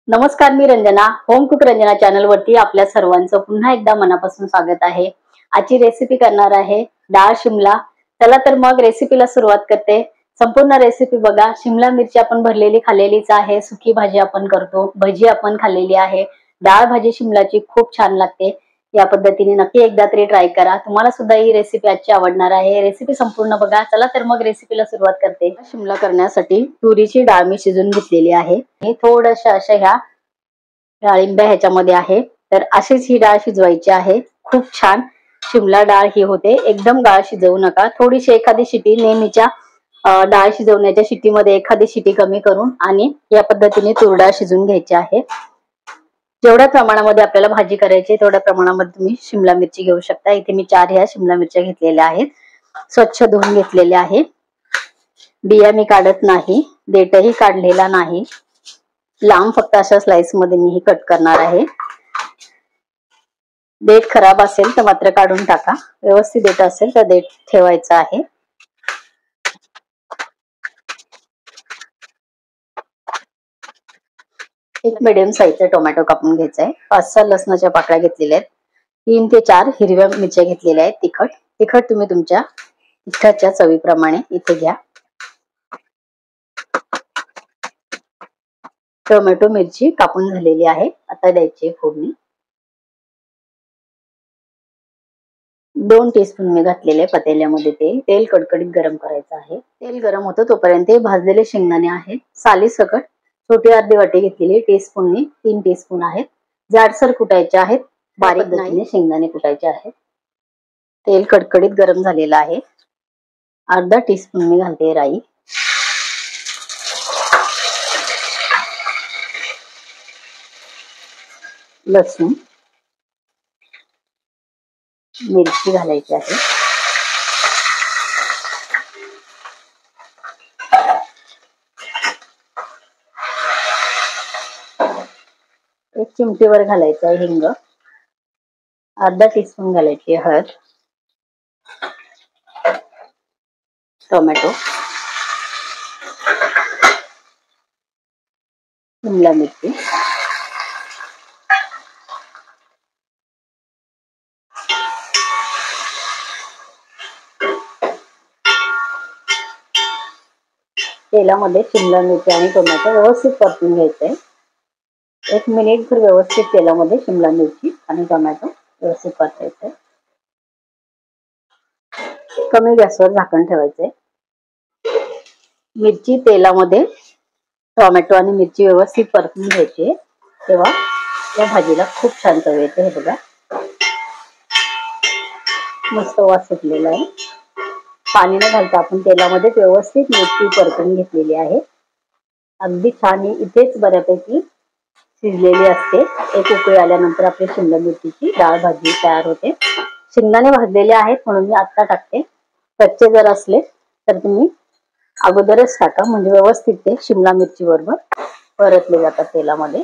नमस्कार, मी Ranjana. Home cook Ranjana channel वरती आपल्या सर्वांचं पुन्हा एकदा मनापासून स्वागत आहे. आजची रेसिपी करणार आहे डाळ शिमला. चला तर मग रेसिपीला सुरुवात करते. संपूर्ण रेसिपी बघा. शिमला मिरची आपण भरलेली खाल्लेलीच आहे, सुकी भाजी आपण करतो, भजी आपण खाल्लेली आहे. डाळ भाजी शिमलाची खूप छान लागते. या पद्धतीने नक्की एकदा तरी ट्राय करा. तुम्हाला सुद्धा ही रेसिपी आजची आवडणार आहे. रेसिपी संपूर्ण बघा. चला तर मग रेसिपीला सुरुवात करते. शिमला करण्यासाठी तुरीची डाळ मी शिजून घेतलेली आहे. हे थोड्याशा अशा ह्या डाळिंब्या ह्याच्यामध्ये आहे, तर अशीच ही डाळ शिजवायची आहे. खूप छान शिमला डाळ ही होते. एकदम डाळ शिजवू नका. थोडीशी एखादी शिटी नेहमीच्या डाळ शिजवण्याच्या शिटीमध्ये एखादी शिटी कमी करून आणि या पद्धतीने तूर डाळ शिजवून घ्यायची आहे. जेवढ्या प्रमाणामध्ये आपल्याला भाजी करायची तेवढ्या प्रमाणामध्ये तुम्ही शिमला मिरची घेऊ शकता. इथे मी 4 ह्या शिमला मिरच्या घेतलेल्या आहेत. स्वच्छ धुवून घेतलेल्या आहे. बिया मी काढत नाही, देठही काढलेला नाही. लांब फक्त अशा स्लाइस मध्ये मी ही कट करणार आहे. देठ खराब असेल तर मात्र काढून टाका. व्यवस्थित देठ असेल तर देठ ठेवायचं आहे. एक मीडियम साईजचा टोमॅटो कापून घ्यायचा आहे. 5-6 लसणाच्या पाकळ्या घेतलेल्या आहेत. 3 ते 4 हिरव्या मिरच्या घेतलेल्या आहेत. तिखट तुम्ही तुमच्या तिखटाच्या चवीप्रमाणे इथे घ्या. टोमॅटो मिरची कापून झालेली आहे. आता द्यायची फोडणी. 2 टीस्पून मी घातलेले पतेल्यामध्ये तेल कडकडीत गरम करायचं आहे. तेल गरम होतं तोपर्यंत भाजलेले शेंगदाणे आहेत. साली सकट छोटी अर्धी वाटी घेतलेली. टीस्पूननी 3 टीस्पून आहेत. जाडसर कुटायचे आहेत, बारीक नाही. शेंगदाणे कुटायचे आहेत. तेल कडकडीत गरम झालेलं आहे. अर्धा टीस्पून मी घालते राई. लसूण, मिरची घालायची आहे. एक चिमटीवर घालायचं आहे हिंग. अर्धा टीस्पून घालायची हळद. टोमॅटो, शिमला मिरची, तेलामध्ये शिमला मिरची आणि टोमॅटो व्यवस्थित परतून घ्यायचंय. 1 मिनिटभर व्यवस्थित तेलामध्ये शिमला मिरची आणि टोमॅटो व्यवस्थित परतायचंय. कमी गॅसवर झाकण ठेवायचंय. मिरची तेलामध्ये टोमॅटो आणि मिरची व्यवस्थित परतून घ्यायची. तेव्हा या भाजीला खूप छान चव येते. हे बघा, मस्त वास सुटलेला आहे. पाणी न घालता आपण तेलामध्ये व्यवस्थित मिरची परतून घेतलेली आहे. अगदी छान इथेच बऱ्यापैकी शिजलेली असते. एक उकळी आल्यानंतर आपली शिमला मिरचीची डाळ भाजी तयार होते. शेंगदाणे भाजलेले आहेत म्हणून मी आता टाकते. कच्चे जर असले तर तुम्ही अगोदरच टाका, म्हणजे व्यवस्थित ते शिमला मिरची बरोबर परतले जातात तेलामध्ये.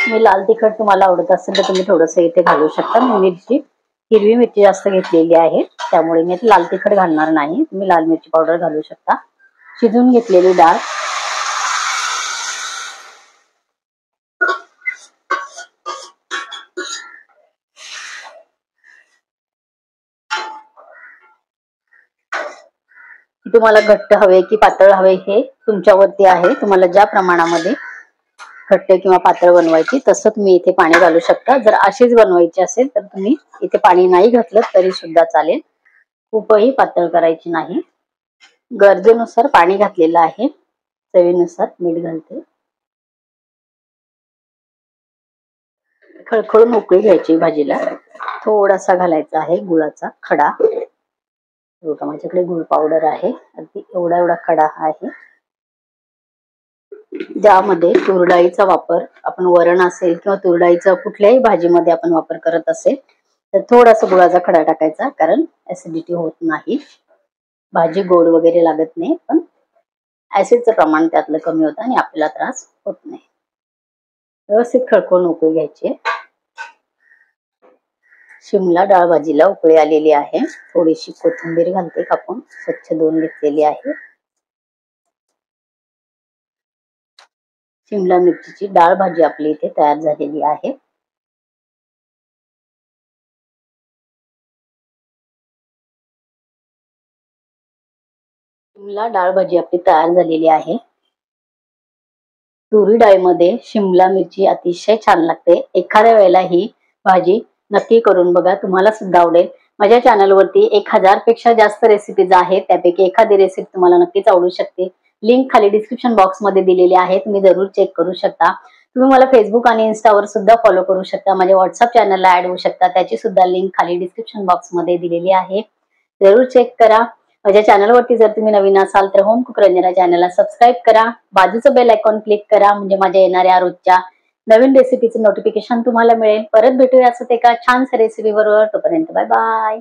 मी लाल तिखट तुम्हाला आवडत असेल तर तुम्ही थोडंसं इथे घालू शकता. मी हिरवी मिरची जास्त घेतलेली आहे त्यामुळे मी लाल तिखट घालणार नाही. तुम्ही लाल मिरची पावडर घालू शकता. शिजून घेतलेली डाळ, तुम्हाला घट्ट हवे की पातळ हवे हे तुमच्यावरती आहे. तुम्हाला ज्या प्रमाणामध्ये घट्ट किंवा पातळ बनवायची तसं तुम्ही इथे पाणी घालू शकता. जर अशीच बनवायची असेल तर तुम्ही इथे पाणी नाही घातलं तरी सुद्धा चालेल. खूपही पातळ करायची नाही. गरजेनुसार पाणी घातलेलं आहे. चवीनुसार मीठ घालते. खळखळून उकळी घ्यायची भाजीला. थोडासा घालायचा आहे गुळाचा खडा. माझ्याकडे गुळ पावडर आहे. अगदी एवढा खडा आहे. ज्यामध्ये तुरडाळीचा वापर आपण वरण असेल किंवा तुरडाळीचा कुठल्याही भाजीमध्ये आपण वापर करत असेल तर थोडासा गुळाचा खडा टाकायचा, कारण ऍसिडिटी होत नाही. भाजी गोड वगैरे लागत नाही, पण ऍसिडचं प्रमाण त्यातलं कमी होतं आणि आपल्याला त्रास होत नाही. व्यवस्थित खळखळून उकळी घ्यायची. शिमला डाळ भाजीला उकळी आलेली आहे. थोडीशी कोथिंबीर घालते कापून, स्वच्छ धुवून घेतलेली आहे. शिमला मिरचीची डाळ भाजी आपली इथे तयार झालेली आहे. शिमला डाळ भाजी आपली तयार झालेली आहे. तुरी डाळीमध्ये शिमला मिरची अतिशय छान लागते. एखाद्या वेळेला ही भाजी नक्की करून बघा, तुम्हाला सुद्धा आवडेल. माझ्या चॅनलवरती 1000 पेक्षा जास्त रेसिपीज आहेत. त्यापैकी एखादी रेसिपी तुम्हाला नक्कीच आवडू शकते. लिंक खाली डिस्क्रिप्शन बॉक्स मध्ये दिलेली आहे, तुम्ही जरूर चेक करू शकता. तुम्ही मला फेसबुक आणि इन्स्टावर सुद्धा फॉलो करू शकता. माझ्या व्हॉट्सअप चॅनलला ऍड होऊ शकता, त्याची सुद्धा लिंक खाली डिस्क्रिप्शन बॉक्स मध्ये दिलेली आहे. जरूर चेक करा. माझ्या चॅनलवरती जर तुम्ही नवीन असाल तर होम कुक रंजना चॅनलला सबस्क्राईब करा. बाजूचं बेल आयकॉन क्लिक करा, म्हणजे माझ्या येणाऱ्या रोजच्या नवीन रेसिपीचं नोटिफिकेशन तुम्हाला मिळेल. परत भेटूया असं एका छानशा रेसिपी बरोबर. तोपर्यंत बाय बाय.